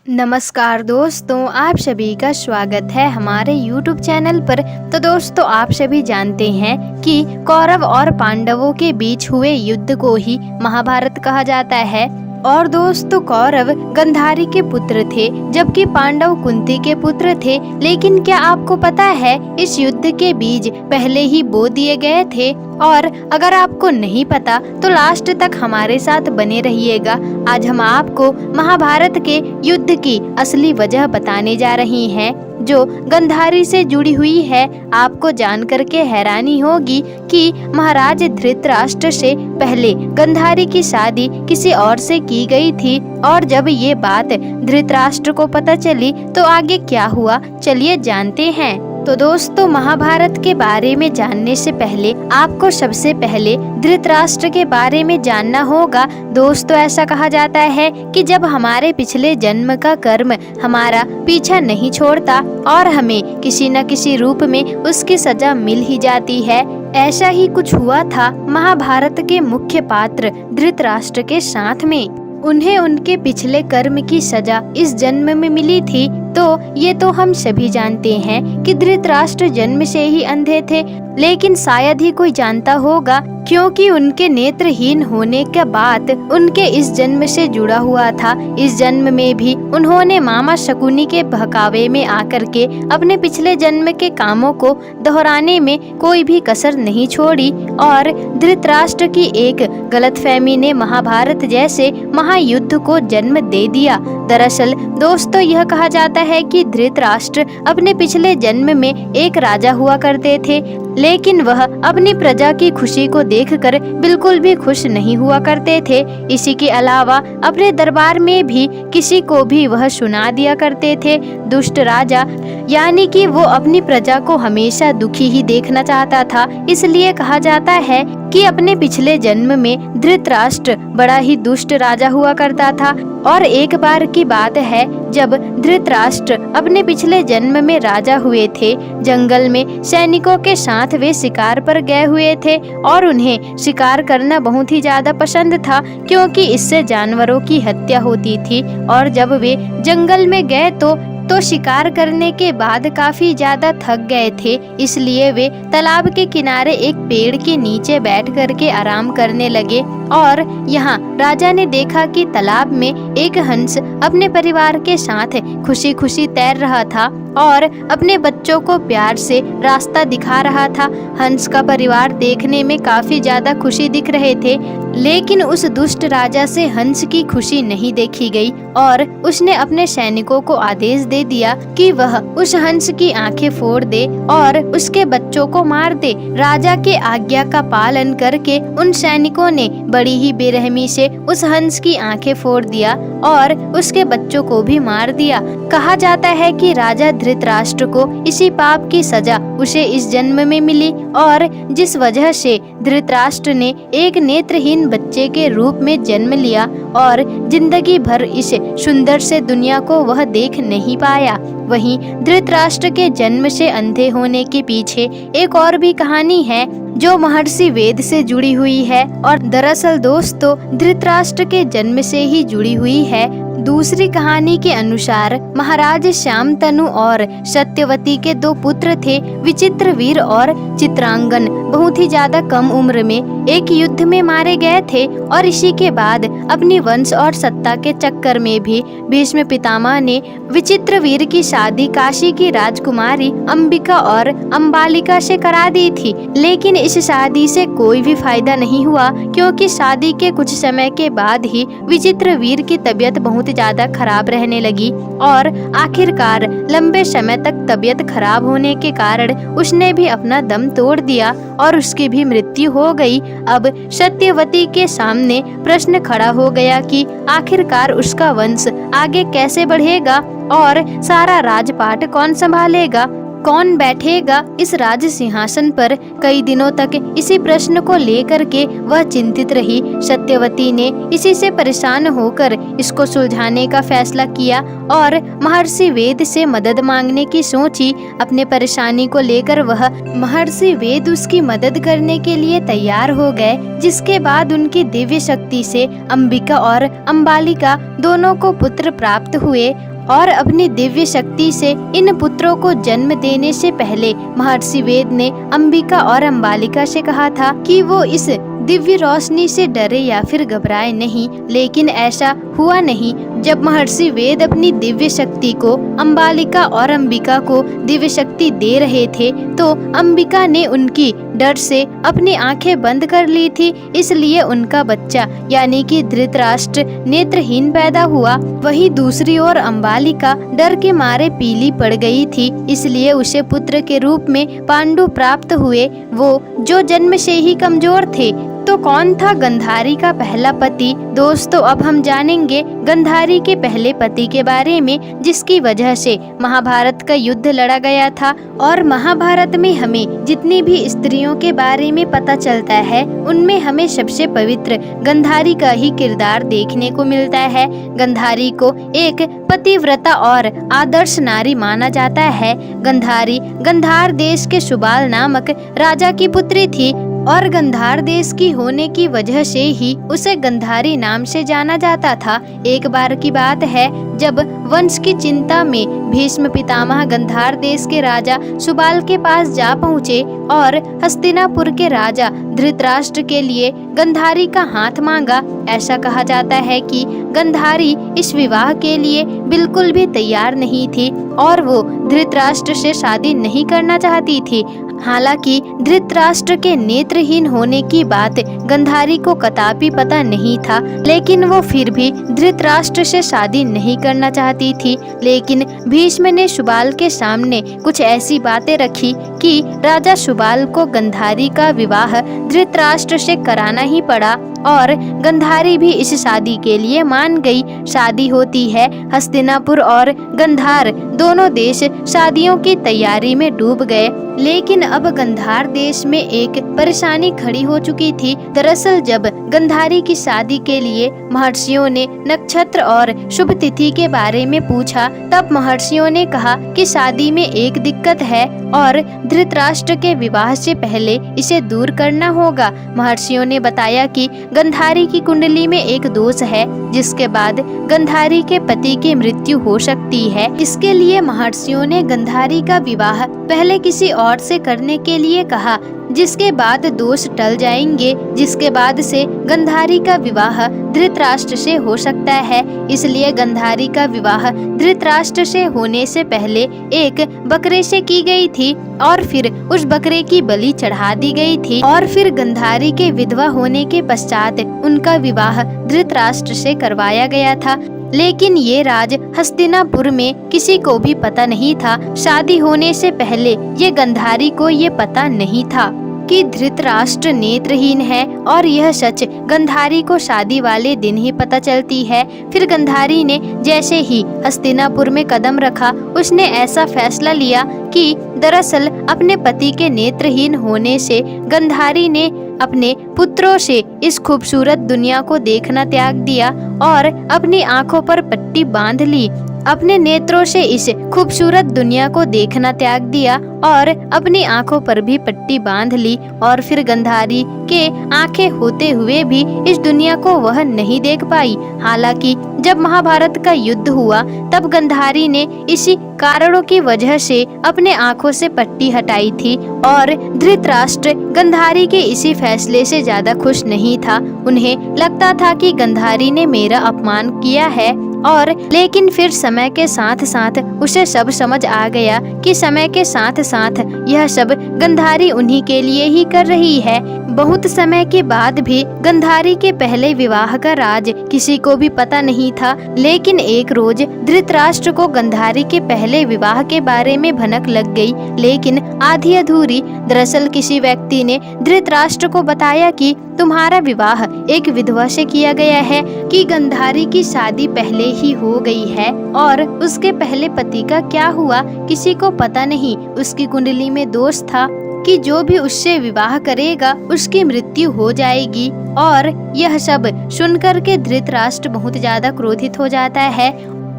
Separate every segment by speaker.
Speaker 1: नमस्कार दोस्तों, आप सभी का स्वागत है हमारे YouTube चैनल पर। तो दोस्तों, आप सभी जानते हैं कि कौरव और पांडवों के बीच हुए युद्ध को ही महाभारत कहा जाता है। और दोस्तों, कौरव गंधारी के पुत्र थे जबकि पांडव कुंती के पुत्र थे। लेकिन क्या आपको पता है, इस युद्ध के बीज पहले ही बो दिए गए थे। और अगर आपको नहीं पता तो लास्ट तक हमारे साथ बने रहिएगा। आज हम आपको महाभारत के युद्ध की असली वजह बताने जा रही हैं, जो गंधारी से जुड़ी हुई है। आपको जानकर के हैरानी होगी कि महाराज धृतराष्ट्र से पहले गंधारी की शादी किसी और से की गई थी। और जब ये बात धृतराष्ट्र को पता चली तो आगे क्या हुआ, चलिए जानते हैं। तो दोस्तों, महाभारत के बारे में जानने से पहले आपको सबसे पहले धृतराष्ट्र के बारे में जानना होगा। दोस्तों, ऐसा कहा जाता है कि जब हमारे पिछले जन्म का कर्म हमारा पीछा नहीं छोड़ता और हमें किसी न किसी रूप में उसकी सजा मिल ही जाती है। ऐसा ही कुछ हुआ था महाभारत के मुख्य पात्र धृतराष्ट्र के साथ में। उन्हें उनके पिछले कर्म की सजा इस जन्म में मिली थी। तो ये तो हम सभी जानते हैं कि धृतराष्ट्र जन्म से ही अंधे थे, लेकिन शायद ही कोई जानता होगा, क्योंकि उनके नेत्रहीन होने का बात उनके इस जन्म से जुड़ा हुआ था। इस जन्म में भी उन्होंने मामा शकुनी के बहकावे में आकर के अपने पिछले जन्म के कामों को दोहराने में कोई भी कसर नहीं छोड़ी। और धृतराष्ट्र की एक गलतफहमी ने महाभारत जैसे महायुद्ध को जन्म दे दिया। दरअसल दोस्तों, यह कहा जाता है कि धृतराष्ट्र अपने पिछले जन्म में एक राजा हुआ करते थे, लेकिन वह अपनी प्रजा की खुशी को देखकर बिल्कुल भी खुश नहीं हुआ करते थे। इसी के अलावा अपने दरबार में भी किसी को भी वह सुना दिया करते थे दुष्ट राजा, यानी कि वो अपनी प्रजा को हमेशा दुखी ही देखना चाहता था। इसलिए कहा जाता है कि अपने पिछले जन्म में धृतराष्ट्र बड़ा ही दुष्ट राजा हुआ करता था। और एक बार की बात है, जब धृतराष्ट्र अपने पिछले जन्म में राजा हुए थे, जंगल में सैनिकों के साथ वे शिकार पर गए हुए थे। और उन्हें शिकार करना बहुत ही ज्यादा पसंद था, क्योंकि इससे जानवरों की हत्या होती थी। और जब वे जंगल में गए तो शिकार करने के बाद काफी ज्यादा थक गए थे। इसलिए वे तालाब के किनारे एक पेड़ के नीचे बैठ करके आराम करने लगे। और यहाँ राजा ने देखा कि तालाब में एक हंस अपने परिवार के साथ खुशी खुशी तैर रहा था और अपने बच्चों को प्यार से रास्ता दिखा रहा था। हंस का परिवार देखने में काफी ज्यादा खुशी दिख रहे थे, लेकिन उस दुष्ट राजा से हंस की खुशी नहीं देखी गई। और उसने अपने सैनिकों को आदेश दे दिया कि वह उस हंस की आंखें फोड़ दे और उसके बच्चों को मार दे। राजा के आज्ञा का पालन करके उन सैनिकों ने बड़ी ही बेरहमी से उस हंस की आंखें फोड़ दिया और उसके बच्चों को भी मार दिया। कहा जाता है कि राजा धृतराष्ट्र को इसी पाप की सजा उसे इस जन्म में मिली, और जिस वजह से धृतराष्ट्र ने एक नेत्रहीन बच्चे के रूप में जन्म लिया और जिंदगी भर इस सुंदर से दुनिया को वह देख नहीं पाया। वहीं धृतराष्ट्र के जन्म से अंधे होने के पीछे एक और भी कहानी है, जो महर्षि वेद से जुड़ी हुई है। और दरअसल दोस्तों, धृतराष्ट्र के जन्म से ही जुड़ी हुई है। दूसरी कहानी के अनुसार महाराज श्यामतनु और सत्यवती के दो पुत्र थे, विचित्रवीर और चित्रांगन। बहुत ही ज्यादा कम उम्र में एक युद्ध में मारे गए थे। और इसी के बाद अपनी वंश और सत्ता के चक्कर में भी भीष्म पितामह ने विचित्रवीर की शादी काशी की राजकुमारी अंबिका और अंबालिका से करा दी थी। लेकिन इस शादी से कोई भी फायदा नहीं हुआ, क्योंकि शादी के कुछ समय के बाद ही विचित्रवीर की तबीयत बहुत ज्यादा खराब रहने लगी। और आखिरकार लंबे समय तक तबीयत खराब होने के कारण उसने भी अपना दम तोड़ दिया और उसकी भी मृत्यु हो गई। अब सत्यवती के सामने प्रश्न खड़ा हो गया कि आखिरकार उसका वंश आगे कैसे बढ़ेगा और सारा राजपाट कौन संभालेगा, कौन बैठेगा इस राज सिंहासन पर। कई दिनों तक इसी प्रश्न को लेकर के वह चिंतित रही। सत्यवती ने इसी से परेशान होकर इसको सुलझाने का फैसला किया और महर्षि वेद से मदद मांगने की सोची। अपने परेशानी को लेकर वह महर्षि वेद उसकी मदद करने के लिए तैयार हो गए, जिसके बाद उनकी दिव्य शक्ति से अंबिका और अंबालिका दोनों को पुत्र प्राप्त हुए। और अपनी दिव्य शक्ति से इन पुत्रों को जन्म देने से पहले महर्षि वेद ने अंबिका और अंबालिका से कहा था कि वो इस दिव्य रोशनी से डरे या फिर घबराए नहीं, लेकिन ऐसा हुआ नहीं। जब महर्षि वेद अपनी दिव्य शक्ति को अंबालिका और अंबिका को दिव्य शक्ति दे रहे थे तो अंबिका ने उनकी डर से अपनी आंखें बंद कर ली थी, इसलिए उनका बच्चा यानी कि धृतराष्ट्र नेत्रहीन पैदा हुआ। वहीं दूसरी ओर अंबालिका डर के मारे पीली पड़ गई थी, इसलिए उसे पुत्र के रूप में पांडु प्राप्त हुए, वो जो जन्म से ही कमजोर थे। तो कौन था गंधारी का पहला पति? दोस्तों अब हम जानेंगे गंधारी के पहले पति के बारे में, जिसकी वजह से महाभारत का युद्ध लड़ा गया था। और महाभारत में हमें जितनी भी स्त्रियों के बारे में पता चलता है उनमें हमें सबसे पवित्र गंधारी का ही किरदार देखने को मिलता है। गंधारी को एक पतिव्रता और आदर्श नारी माना जाता है। गंधारी गंधार देश के सुबाल नामक राजा की पुत्री थी और गंधार देश की होने की वजह से ही उसे गंधारी नाम से जाना जाता था। एक बार की बात है जब वंश की चिंता में भीष्म पितामह गंधार देश के राजा सुबाल के पास जा पहुँचे और हस्तिनापुर के राजा धृतराष्ट्र के लिए गंधारी का हाथ मांगा। ऐसा कहा जाता है कि गंधारी इस विवाह के लिए बिल्कुल भी तैयार नहीं थी और वो धृतराष्ट्र से शादी नहीं करना चाहती थी। हालांकि धृतराष्ट्र के नेत्रहीन होने की बात गंधारी को कदापि पता नहीं था, लेकिन वो फिर भी धृतराष्ट्र से शादी नहीं करना चाहती थी। लेकिन भीष्म ने सुबाल के सामने कुछ ऐसी बातें रखी कि राजा सुबाल को गंधारी का विवाह धृतराष्ट्र से कराना ही पड़ा और गंधारी भी इस शादी के लिए मान गई। शादी होती है। हस्तिनापुर और गंधार दोनों देश शादियों की तैयारी में डूब गए, लेकिन अब गंधार देश में एक परेशानी खड़ी हो चुकी थी। दरअसल जब गंधारी की शादी के लिए महर्षियों ने नक्षत्र और शुभ तिथि के बारे में पूछा, तब महर्षियों ने कहा कि शादी में एक दिक्कत है और धृतराष्ट्र के विवाह से पहले इसे दूर करना होगा। महर्षियों ने बताया कि गंधारी की कुंडली में एक दोष है, जिसके बाद गंधारी के पति की मृत्यु हो सकती है। इसके लिए महर्षियों ने गंधारी का विवाह पहले किसी और से करने के लिए कहा, जिसके बाद दोष टल जाएंगे, जिसके बाद से गंधारी का विवाह धृतराष्ट्र से हो सकता है। इसलिए गंधारी का विवाह धृतराष्ट्र से होने से पहले एक बकरे से की गई थी और फिर उस बकरे की बलि चढ़ा दी गई थी और फिर गंधारी के विधवा होने के पश्चात उनका विवाह धृतराष्ट्र से करवाया गया था। लेकिन ये राज हस्तिनापुर में किसी को भी पता नहीं था। शादी होने से पहले ये गंधारी को ये पता नहीं था कि धृतराष्ट्र नेत्रहीन है और यह सच गंधारी को शादी वाले दिन ही पता चलती है। फिर गंधारी ने जैसे ही हस्तिनापुर में कदम रखा, उसने ऐसा फैसला लिया कि दरअसल अपने पति के नेत्रहीन होने से गंधारी ने अपने पुत्रों से इस खूबसूरत दुनिया को देखना त्याग दिया और अपनी आंखों पर पट्टी बांध ली। अपने नेत्रों से इस खूबसूरत दुनिया को देखना त्याग दिया और अपनी आंखों पर भी पट्टी बांध ली और फिर गंधारी के आंखें होते हुए भी इस दुनिया को वह नहीं देख पाई। हालांकि जब महाभारत का युद्ध हुआ तब गंधारी ने इसी कारणों की वजह से अपने आंखों से पट्टी हटाई थी और धृतराष्ट्र गंधारी के इसी फैसले से ज्यादा खुश नहीं था। उन्हें लगता था कि गंधारी ने मेरा अपमान किया है और लेकिन फिर समय के साथ साथ उसे सब समझ आ गया कि समय के साथ साथ यह सब गंधारी उन्हीं के लिए ही कर रही है। बहुत समय के बाद भी गंधारी के पहले विवाह का राज किसी को भी पता नहीं था, लेकिन एक रोज धृतराष्ट्र को गंधारी के पहले विवाह के बारे में भनक लग गई, लेकिन आधी अधूरी। दरअसल किसी व्यक्ति ने धृतराष्ट्र को बताया कि तुम्हारा विवाह एक विधवा से किया गया है, कि गंधारी की शादी पहले ही हो गई है और उसके पहले पति का क्या हुआ किसी को पता नहीं। उसकी कुंडली में दोष था कि जो भी उससे विवाह करेगा उसकी मृत्यु हो जाएगी। और यह सब सुनकर के धृतराष्ट्र बहुत ज्यादा क्रोधित हो जाता है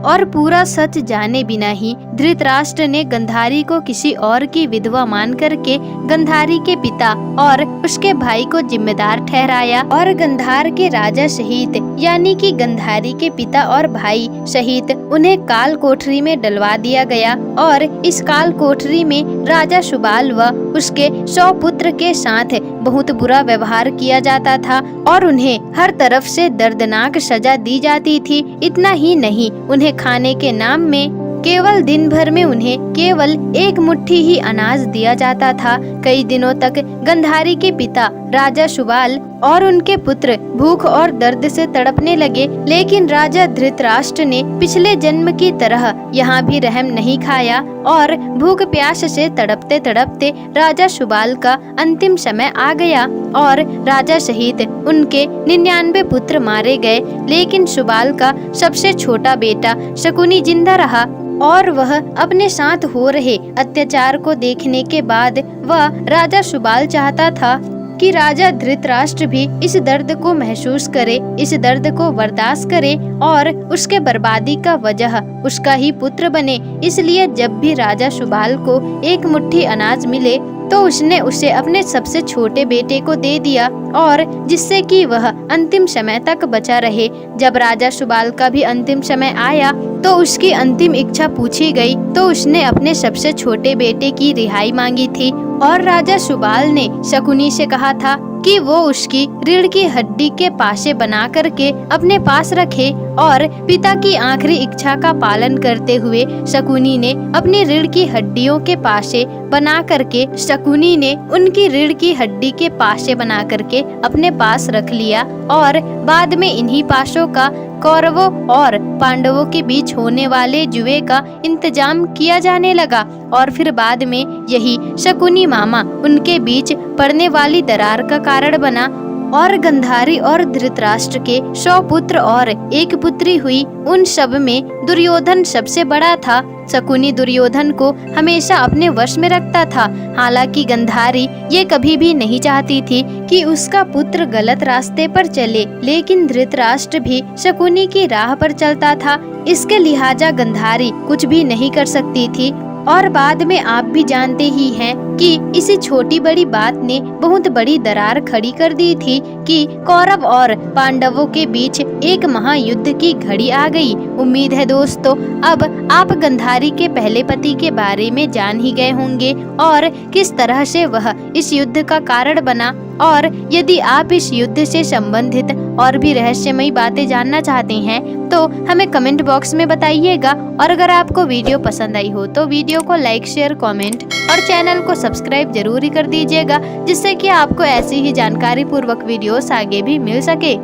Speaker 1: और पूरा सच जाने बिना ही धृतराष्ट्र ने गंधारी को किसी और की विधवा मान करके गंधारी के पिता और उसके भाई को जिम्मेदार ठहराया और गंधार के राजा सहित यानी कि गंधारी के पिता और भाई सहित उन्हें काल कोठरी में डलवा दिया गया। और इस काल कोठरी में राजा सुबाल व उसके 100 पुत्र के साथ बहुत बुरा व्यवहार किया जाता था और उन्हें हर तरफ से दर्दनाक सजा दी जाती थी। इतना ही नहीं, उन्हें खाने के नाम में केवल दिन भर में उन्हें केवल एक मुट्ठी ही अनाज दिया जाता था। कई दिनों तक गंधारी के पिता राजा सुबाल और उनके पुत्र भूख और दर्द से तड़पने लगे, लेकिन राजा धृतराष्ट्र ने पिछले जन्म की तरह यहाँ भी रहम नहीं खाया और भूख प्यास से तड़पते तड़पते राजा सुबाल का अंतिम समय आ गया और राजा सहित उनके 99 पुत्र मारे गए। लेकिन सुबाल का सबसे छोटा बेटा शकुनी जिंदा रहा और वह अपने साथ हो रहे अत्याचार को देखने के बाद वह राजा सुबाल चाहता था कि राजा धृतराष्ट्र भी इस दर्द को महसूस करे, इस दर्द को बर्दाश्त करे और उसके बर्बादी का वजह उसका ही पुत्र बने। इसलिए जब भी राजा सुबाल को एक मुट्ठी अनाज मिले तो उसने उसे अपने सबसे छोटे बेटे को दे दिया और जिससे कि वह अंतिम समय तक बचा रहे। जब राजा सुबाल का भी अंतिम समय आया तो उसकी अंतिम इच्छा पूछी गई तो उसने अपने सबसे छोटे बेटे की रिहाई मांगी थी और राजा सुबाल ने शकुनी से कहा था कि वो उसकी रीढ़ की हड्डी के पासे बना करके अपने पास रखे और पिता की आखिरी इच्छा का पालन करते हुए शकुनी ने अपनी रीढ़ की हड्डियों के पासे बना करके उनकी रीढ़ की हड्डी के पासे बना करके अपने पास रख लिया और बाद में इन्हीं पासों का कौरवों और पांडवों के बीच होने वाले जुए का इंतजाम किया जाने लगा और फिर बाद में यही शकुनी मामा उनके बीच पड़ने वाली दरार का कारण बना और गंधारी और धृतराष्ट्र के 100 पुत्र और एक पुत्री हुई। उन सब में दुर्योधन सबसे बड़ा था। शकुनी दुर्योधन को हमेशा अपने वश में रखता था। हालांकि गंधारी ये कभी भी नहीं चाहती थी कि उसका पुत्र गलत रास्ते पर चले, लेकिन धृतराष्ट्र भी शकुनी की राह पर चलता था। इसके लिहाजा गंधारी कुछ भी नहीं कर सकती थी। और बाद में आप भी जानते ही हैं कि इसी छोटी बड़ी बात ने बहुत बड़ी दरार खड़ी कर दी थी कि कौरव और पांडवों के बीच एक महायुद्ध की घड़ी आ गई। उम्मीद है दोस्तों अब आप गंधारी के पहले पति के बारे में जान ही गए होंगे और किस तरह से वह इस युद्ध का कारण बना। और यदि आप इस युद्ध से संबंधित और भी रहस्यमयी बातें जानना चाहते हैं तो हमें कमेंट बॉक्स में बताइएगा। और अगर आपको वीडियो पसंद आई हो तो वीडियो को लाइक, शेयर, कमेंट और चैनल को सब्सक्राइब जरूर ही कर दीजिएगा, जिससे कि आपको ऐसी ही जानकारी पूर्वक वीडियोस आगे भी मिल सके।